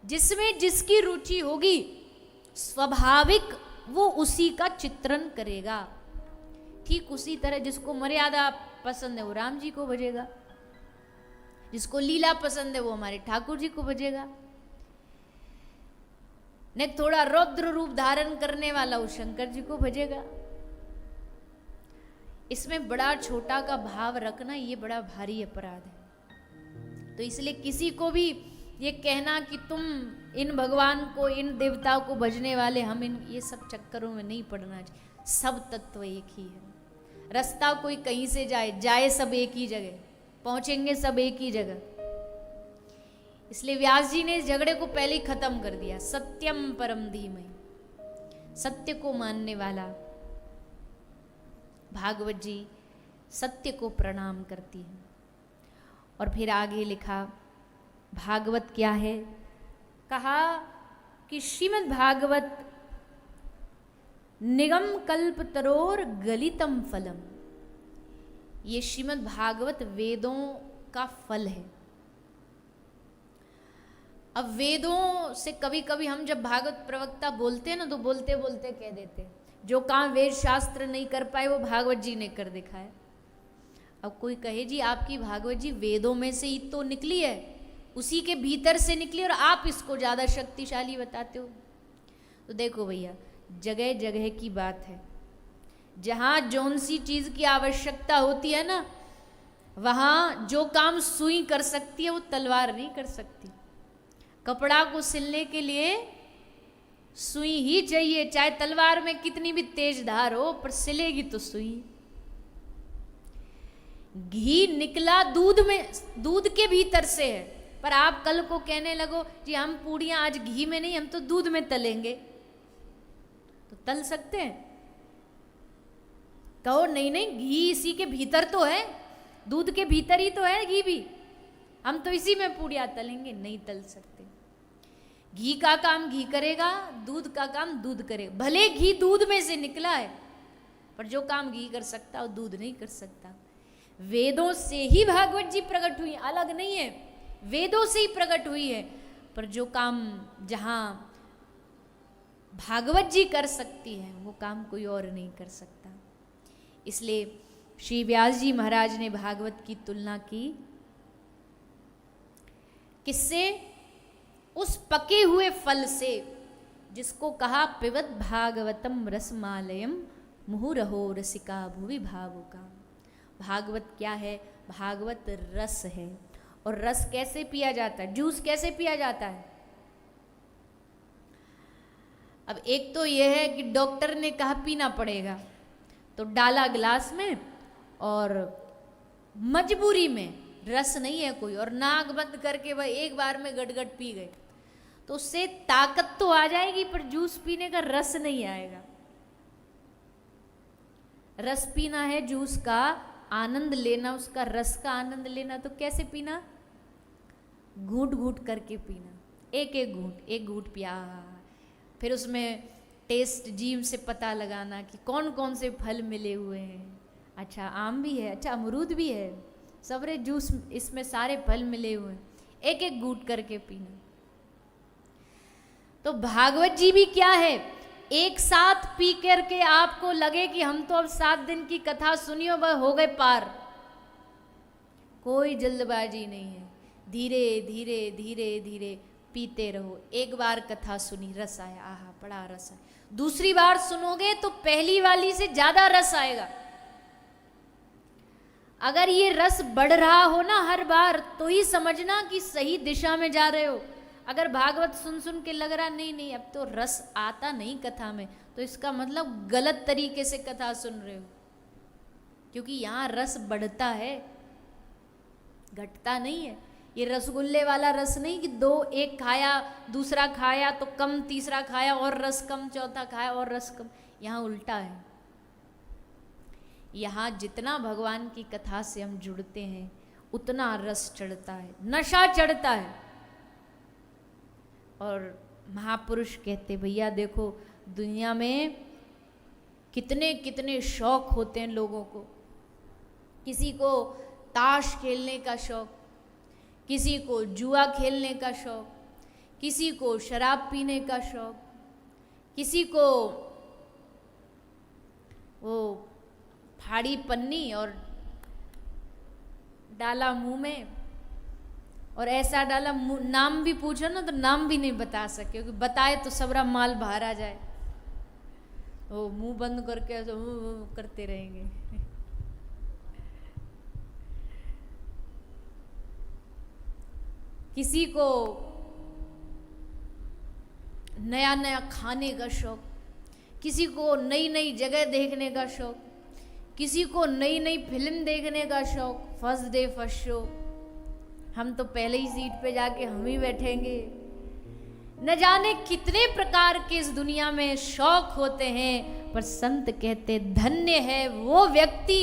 जिसमें जिसकी रुचि होगी स्वाभाविक वो उसी का चित्रण करेगा। ठीक उसी तरह जिसको मर्यादा पसंद है वो राम जी को भजेगा, जिसको लीला पसंद है वो हमारे ठाकुर जी को भजेगा, ने थोड़ा रौद्र रूप धारण करने वाला वो शंकर जी को भजेगा। इसमें बड़ा छोटा का भाव रखना ये बड़ा भारी अपराध है। तो इसलिए किसी को भी ये कहना कि तुम इन भगवान को, इन देवताओं को भजने वाले, हम इन ये सब चक्करों में नहीं पड़ना चाहिए। सब तत्व एक ही है। रास्ता कोई कहीं से जाए, जाए सब एक ही जगह, पहुंचेंगे सब एक ही जगह। इसलिए व्यास जी ने इस झगड़े को पहले ही खत्म कर दिया। सत्यम परम धीमहि, सत्य को मानने वाला भागवत जी सत्य को प्रणाम करती है। और फिर आगे लिखा भागवत क्या है, कहा कि श्रीमद् भागवत निगम कल्प तरोर गलितम फलम। ये श्रीमद् भागवत वेदों का फल है। अब वेदों से कभी कभी हम जब भागवत प्रवक्ता बोलते हैं ना, तो बोलते बोलते कह देते हैं जो काम वेद शास्त्र नहीं कर पाए वो भागवत जी ने कर दिखाया। अब कोई कहे जी आपकी भागवत जी वेदों में से ही तो निकली है, उसी के भीतर से निकली, और आप इसको ज़्यादा शक्तिशाली बताते हो। तो देखो भैया, जगह जगह की बात है। जहाँ जौन सी चीज़ की आवश्यकता होती है ना, वहाँ जो काम सुई कर सकती है वो तलवार नहीं कर सकती। कपड़ा को सिलने के लिए सुई ही चाहिए, चाहे तलवार में कितनी भी तेज धार हो, पर सिलेगी तो सुई। घी निकला दूध में, दूध के भीतर से है, पर आप कल को कहने लगो जी हम पूड़ियाँ आज घी में नहीं, हम तो दूध में तलेंगे, तो तल सकते हैं? कहो नहीं नहीं, घी इसी के भीतर तो है, दूध के भीतर ही तो है घी भी, हम तो इसी में पूड़ियाँ तलेंगे। नहीं तल सकते। घी का काम घी करेगा, दूध का काम दूध करेगा। भले घी दूध में से निकला है, पर जो काम घी कर सकता वो दूध नहीं कर सकता। वेदों से ही भागवत जी प्रकट हुई, अलग नहीं है, वेदों से ही प्रकट हुई है। पर जो काम जहाँ भागवत जी कर सकती है वो काम कोई और नहीं कर सकता। इसलिए श्री व्यास जी महाराज ने भागवत की तुलना की किससे? उस पके हुए फल से जिसको कहा पिबत भागवतम रसमालयम मुहुरहो रसिका भुवि भावुका। भागवत क्या है? भागवत रस है। और रस कैसे पिया जाता है? जूस कैसे पिया जाता है? अब एक तो यह है कि डॉक्टर ने कहा पीना पड़ेगा, तो डाला गिलास में, और मजबूरी में रस नहीं है कोई, और नाक बंद करके वह एक बार में गट-गट पी गए, तो उससे ताकत तो आ जाएगी, पर जूस पीने का रस नहीं आएगा। रस पीना है, जूस का आनंद लेना, उसका रस का आनंद लेना, तो कैसे पीना? घूंट घूंट करके पीना, एक एक घूंट पिया, फिर उसमें टेस्ट जीभ से पता लगाना कि कौन कौन से फल मिले हुए हैं। अच्छा आम भी है, अच्छा अमरूद भी है, सबरे जूस इसमें सारे फल मिले हुए हैं, एक एक घूंट करके पीना। तो भागवत जी भी क्या है? एक साथ पी करके आपको लगे कि हम तो अब 7 दिन की कथा सुनियो वह हो गए पार। कोई जल्दबाजी नहीं है, धीरे धीरे धीरे धीरे पीते रहो। एक बार कथा सुनी, रस आया, आहा बड़ा रस आया, दूसरी बार सुनोगे तो पहली वाली से ज्यादा रस आएगा। अगर ये रस बढ़ रहा हो ना हर बार, तो ही समझना कि सही दिशा में जा रहे हो। अगर भागवत सुन सुन के लग रहा नहीं नहीं अब तो रस आता नहीं कथा में, तो इसका मतलब गलत तरीके से कथा सुन रहे हो, क्योंकि यहाँ रस बढ़ता है, घटता नहीं है। ये रसगुल्ले वाला रस नहीं कि एक खाया, दूसरा खाया तो कम, तीसरा खाया और रस कम, चौथा खाया और रस कम। यहाँ उल्टा है। यहाँ जितना भगवान की कथा से हम जुड़ते हैं उतना रस चढ़ता है, नशा चढ़ता है। और महापुरुष कहते भैया देखो दुनिया में कितने कितने शौक होते हैं लोगों को। किसी को ताश खेलने का शौक, किसी को जुआ खेलने का शौक, किसी को शराब पीने का शौक, किसी को वो फाड़ी पन्नी और डाला मुंह में, और ऐसा डाला नाम भी पूछो ना तो नाम भी नहीं बता सके, क्योंकि बताए तो सबरा माल बाहर आ जाए। वो मुंह बंद करके ऐसे करते रहेंगे। किसी को नया नया खाने का शौक, किसी को नई नई जगह देखने का शौक, किसी को नई नई फिल्म देखने का शौक। फर्स्ट डे फर्स्ट शो, हम तो पहले ही सीट पे जाके हम ही बैठेंगे। न जाने कितने प्रकार के इस दुनिया में शौक होते हैं, पर संत कहते धन्य है वो व्यक्ति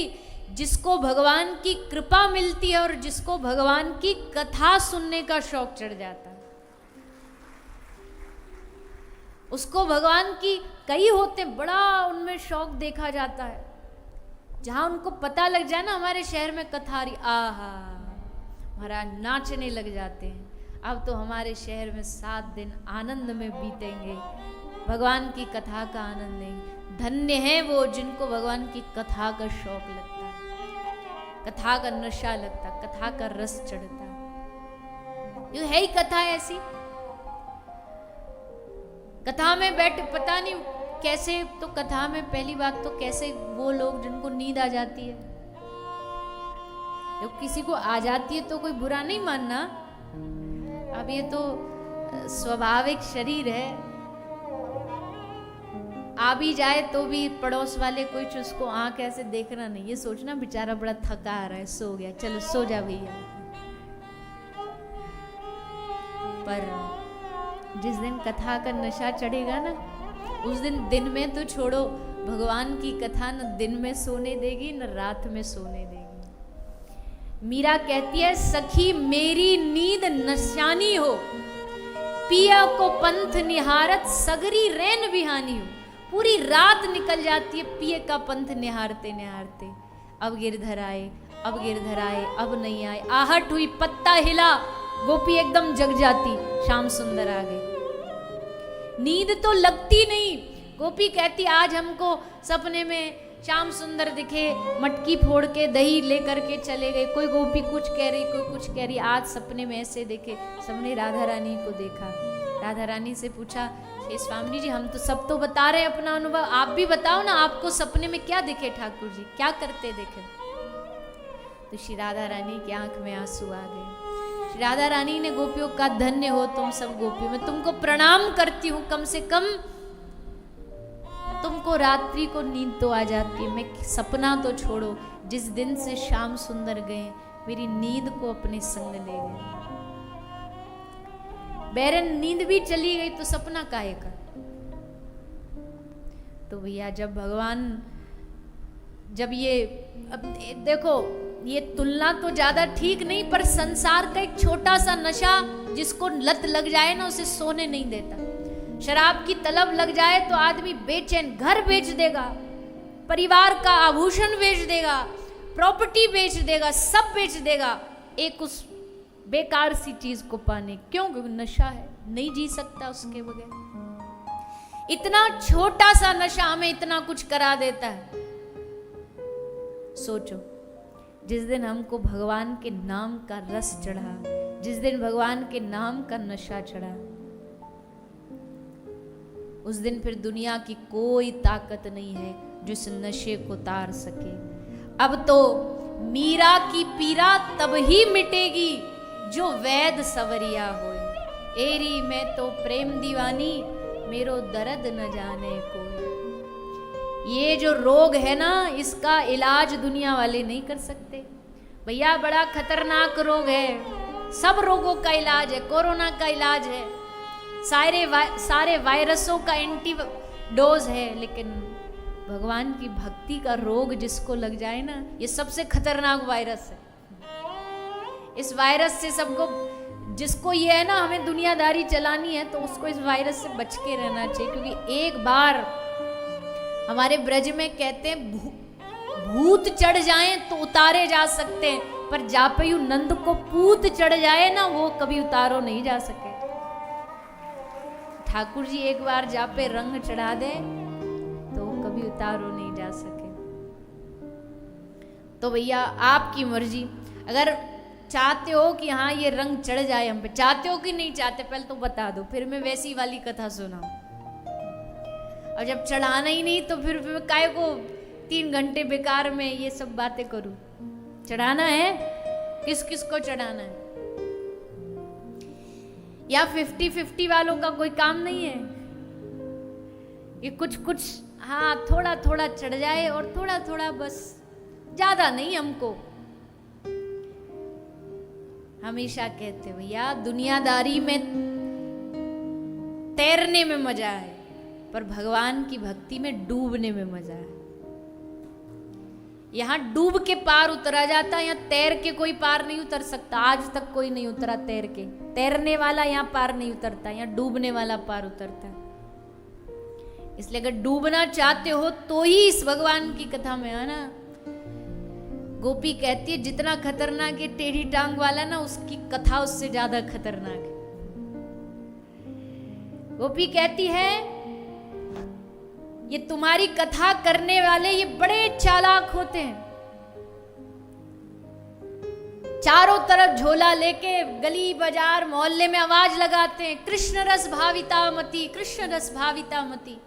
जिसको भगवान की कृपा मिलती है और जिसको भगवान की कथा सुनने का शौक चढ़ जाता है। उसको भगवान की कई होते बड़ा उनमें शौक देखा जाता है। जहां उनको पता लग जाए ना हमारे शहर में कथा रही, आहा महाराज नाचने लग जाते हैं। अब तो हमारे शहर में 7 दिन आनंद में बीतेंगे, भगवान की कथा का आनंद लेंगे। धन्य है वो जिनको भगवान की कथा का शौक लगता है, कथा का नशा लगता, कथा का रस चढ़ता। ये है ही कथा ऐसी। कथा में बैठ पता नहीं कैसे, तो कथा में पहली बात तो कैसे वो लोग जिनको नींद आ जाती है, जब किसी को आ जाती है तो कोई बुरा नहीं मानना। अब ये तो स्वाभाविक शरीर है, आ भी जाए तो भी पड़ोस वाले कुछ उसको आंख ऐसे देखना नहीं, ये सोचना बेचारा बड़ा थका आ रहा है, सो गया, चलो सो जा भैया। पर जिस दिन कथा का नशा चढ़ेगा ना, उस दिन में तो छोड़ो, भगवान की कथा न दिन में सोने देगी न रात में सोने देगी। मीरा कहती है सखी मेरी नींद नशानी हो, पिया को पंथ निहारत सगरी रैन बिहानी हो। पूरी रात निकल जाती है पिए का पंथ निहारते निहारते। अब गिरधर आए, अब गिरधर आए, अब नहीं आए, आहट हुई पत्ता हिला, गोपी एकदम जग जाती, श्याम सुंदर आ गए। नींद तो लगती नहीं। गोपी कहती आज हमको सपने में श्याम सुंदर दिखे, मटकी फोड़ के दही लेकर के चले गए। कोई गोपी कुछ कह रही, कोई कुछ कह रही। आज सपने में ऐसे देखे, सबने राधा रानी को देखा। राधा रानी से पूछा हे स्वामी जी हम तो सब तो बता रहे हैं अपना अनुभव, आप भी बताओ ना, आपको सपने में क्या दिखे ठाकुर जी, क्या करते देखे? तो श्री राधा रानी की आंख में आंसू आ गए। श्री राधा रानी ने गोपियों का धन्य हो तुम सब गोपियों, मैं तुमको प्रणाम करती हूँ, कम से कम तुमको रात्रि को नींद तो आ जाती है। मैं सपना तो छोड़ो, जिस दिन से श्याम सुंदर गए मेरी नींद को अपने संग ले गए। बैरन नींद भी चली गई तो सपना काहे का? तो भैया जब भगवान, जब ये अब देखो ये तुलना तो ज्यादा ठीक नहीं, पर संसार का एक छोटा सा नशा जिसको लत लग जाए ना उसे सोने नहीं देता। शराब की तलब लग जाए तो आदमी बेचैन, घर बेच देगा, परिवार का आभूषण बेच देगा, प्रॉपर्टी बेच देगा, सब बेच देगा, एक उस बेकार सी चीज को पाने। क्यों? क्योंकि नशा है, नहीं जी सकता उसके बगैर। इतना छोटा सा नशा हमें इतना कुछ करा देता है। सोचो जिस दिन हमको भगवान के नाम का रस चढ़ा, जिस दिन भगवान के नाम का नशा चढ़ा, उस दिन फिर दुनिया की कोई ताकत नहीं है जो इस नशे को तार सके। अब तो मीरा की पीरा तब ही मिटेगी जो वैद सवरिया होए। एरी मैं तो प्रेम दीवानी, मेरो दर्द न जाने कोई। ये जो रोग है ना, इसका इलाज दुनिया वाले नहीं कर सकते भैया, बड़ा खतरनाक रोग है। सब रोगों का इलाज है, कोरोना का इलाज है, सारे वायरसों का एंटीडोज है, लेकिन भगवान की भक्ति का रोग जिसको लग जाए ना, ये सबसे खतरनाक वायरस है। इस वायरस से सबको, जिसको ये है ना हमें दुनियादारी चलानी है, तो उसको इस वायरस से बच के रहना चाहिए। क्योंकि एक बार हमारे ब्रज में कहते हैं भूत चढ़ जाएं तो उतारे जा सकते हैं, पर जापयु नंद को पूत चढ़ जाए ना, वो कभी उतारो नहीं जा सके। ठाकुर जी एक बार जा पे रंग चढ़ा दे तो कभी उतारो नहीं जा सके। तो भैया आपकी मर्जी, अगर चाहते हो कि हाँ ये रंग चढ़ जाए हम पे, चाहते हो कि नहीं चाहते पहले तो बता दो, फिर मैं वैसी वाली कथा सुनाऊं। और जब चढ़ाना ही नहीं तो फिर मैं काय को 3 घंटे बेकार में ये सब बातें करूं। चढ़ाना है, किस किस को चढ़ाना है, या 50-50 वालों का कोई काम नहीं है। ये कुछ कुछ हाँ थोड़ा थोड़ा चढ़ जाए और थोड़ा थोड़ा, बस ज्यादा नहीं। हमको हमेशा कहते भैया दुनियादारी में तैरने में मजा है, पर भगवान की भक्ति में डूबने में मजा है। यहां डूब के पार उतरा जाता है, यहाँ तैर के कोई पार नहीं उतर सकता। आज तक कोई नहीं उतरा तैर के, तैरने वाला यहाँ पार नहीं उतरता, यहाँ डूबने वाला पार उतरता है। इसलिए अगर डूबना चाहते हो तो ही इस भगवान की कथा में आना। गोपी कहती है जितना खतरनाक है टेढ़ी टांग वाला ना, उसकी कथा उससे ज्यादा खतरनाक है। गोपी कहती है ये तुम्हारी कथा करने वाले ये बड़े चालाक होते हैं, चारों तरफ झोला लेके गली बाजार मोहल्ले में आवाज लगाते हैं कृष्ण रस भाविता मती, कृष्ण रस भाविता मती।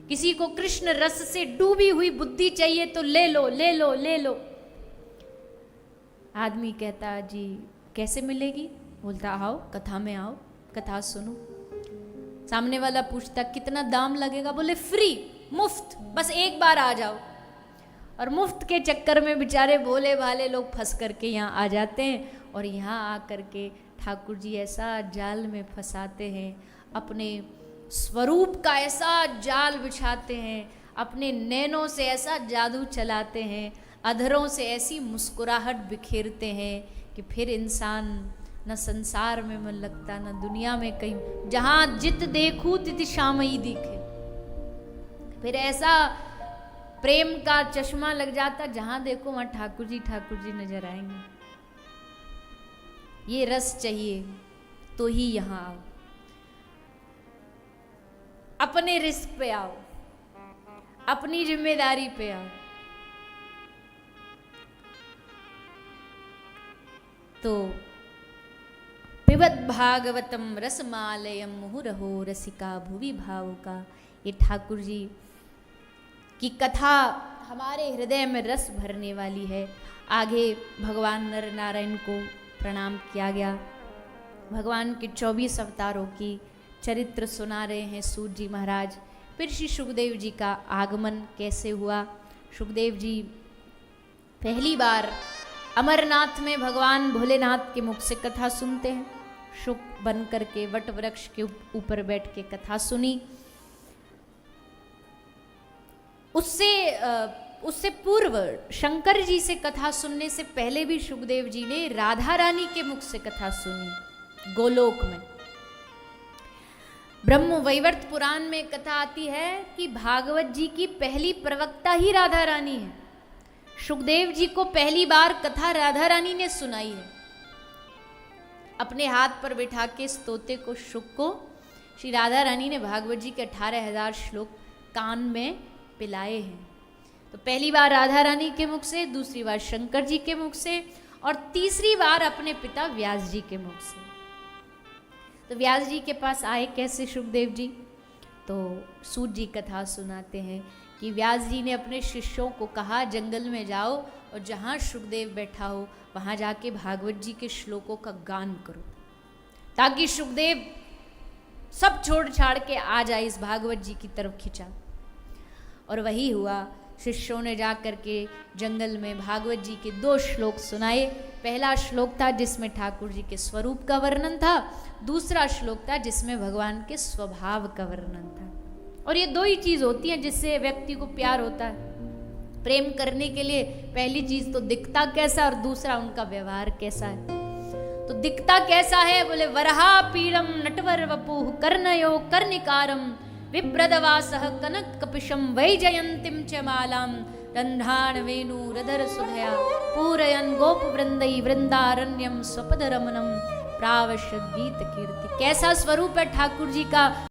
किसी को कृष्ण रस से डूबी हुई बुद्धि चाहिए तो ले लो ले लो ले लो। आदमी कहता जी कैसे मिलेगी? बोलता आओ कथा में आओ, कथा सुनो। सामने वाला पूछता कितना दाम लगेगा? बोले फ्री, मुफ्त, बस एक बार आ जाओ। और मुफ्त के चक्कर में बेचारे भोले भाले लोग फंस करके यहाँ आ जाते हैं, और यहाँ आ करके ठाकुर जी ऐसा जाल में फंसाते हैं, अपने स्वरूप का ऐसा जाल बिछाते हैं, अपने नैनों से ऐसा जादू चलाते हैं, अधरों से ऐसी मुस्कुराहट बिखेरते हैं कि फिर इंसान न संसार में मन लगता न दुनिया में कहीं। जहां जित देखूं तित श्यामई दिखे। फिर ऐसा प्रेम का चश्मा लग जाता, जहां देखो वहां ठाकुर जी नजर आएंगे। ये रस चाहिए तो ही यहां आओ, अपने रिस्क पे आओ, अपनी जिम्मेदारी पे आओ। तो पिबत भागवतम रसमालयम मुहुरहो रसिका भुवि भावुका। ये ठाकुर जी की कथा हमारे हृदय में रस भरने वाली है। आगे भगवान नर नारायण को प्रणाम किया गया। भगवान के 24 अवतारों की चरित्र सुना रहे हैं सूत जी महाराज। फिर श्री सुखदेव जी का आगमन कैसे हुआ। सुखदेव जी पहली बार अमरनाथ में भगवान भोलेनाथ के मुख से कथा सुनते हैं। शुक बन करके वट वृक्ष के ऊपर बैठ के कथा सुनी। उससे पूर्व शंकर जी से कथा सुनने से पहले भी सुखदेव जी ने राधा रानी के मुख से कथा सुनी गोलोक में। ब्रह्म वैवर्त पुराण में कथा आती है कि भागवत जी की पहली प्रवक्ता ही राधा रानी है। सुखदेव जी को पहली बार कथा राधा रानी ने सुनाई है। अपने हाथ पर बिठा के इस तोते को, शुक को, श्री राधा रानी ने भागवत जी के 18,000 श्लोक कान में पिलाए हैं। तो पहली बार राधा रानी के मुख से, दूसरी बार शंकर जी के मुख से, और तीसरी बार अपने पिता व्यास जी के मुख से। तो व्यास जी के पास आए कैसे सुखदेव जी? तो सूत जी कथा सुनाते हैं कि व्यास जी ने अपने शिष्यों को कहा जंगल में जाओ और जहाँ सुखदेव बैठा हो वहाँ जाके भागवत जी के श्लोकों का गान करो, ताकि सुखदेव सब छोड़ छाड़ के आ जाए इस भागवत जी की तरफ खिंचा। और वही हुआ। शिष्यों ने जा करके जंगल में भागवत जी के 2 श्लोक सुनाए। पहला श्लोक था जिसमें ठाकुर जी के स्वरूप का वर्णन था, दूसरा श्लोक था जिसमें भगवान के स्वभाव का वर्णन था। और ये 2 ही चीज होती हैं जिससे व्यक्ति को प्यार होता है। प्रेम करने के लिए पहली चीज तो दिखता कैसा, और दूसरा उनका व्यवहार कैसा है। तो दिखता कैसा है? बोले वरहा पीड़म नटवर वपुः कर्णयो कर्णिकारम विप्रदवासः कनक कपिशम वैजयंतीम च मालाम रंधान वेणु रधर सुधया पूरयन गोप वृंदई वृंदारण्यम स्वपद रमनम प्रावश्यत गीत कीर्ति। कैसा स्वरूप है ठाकुर जी का?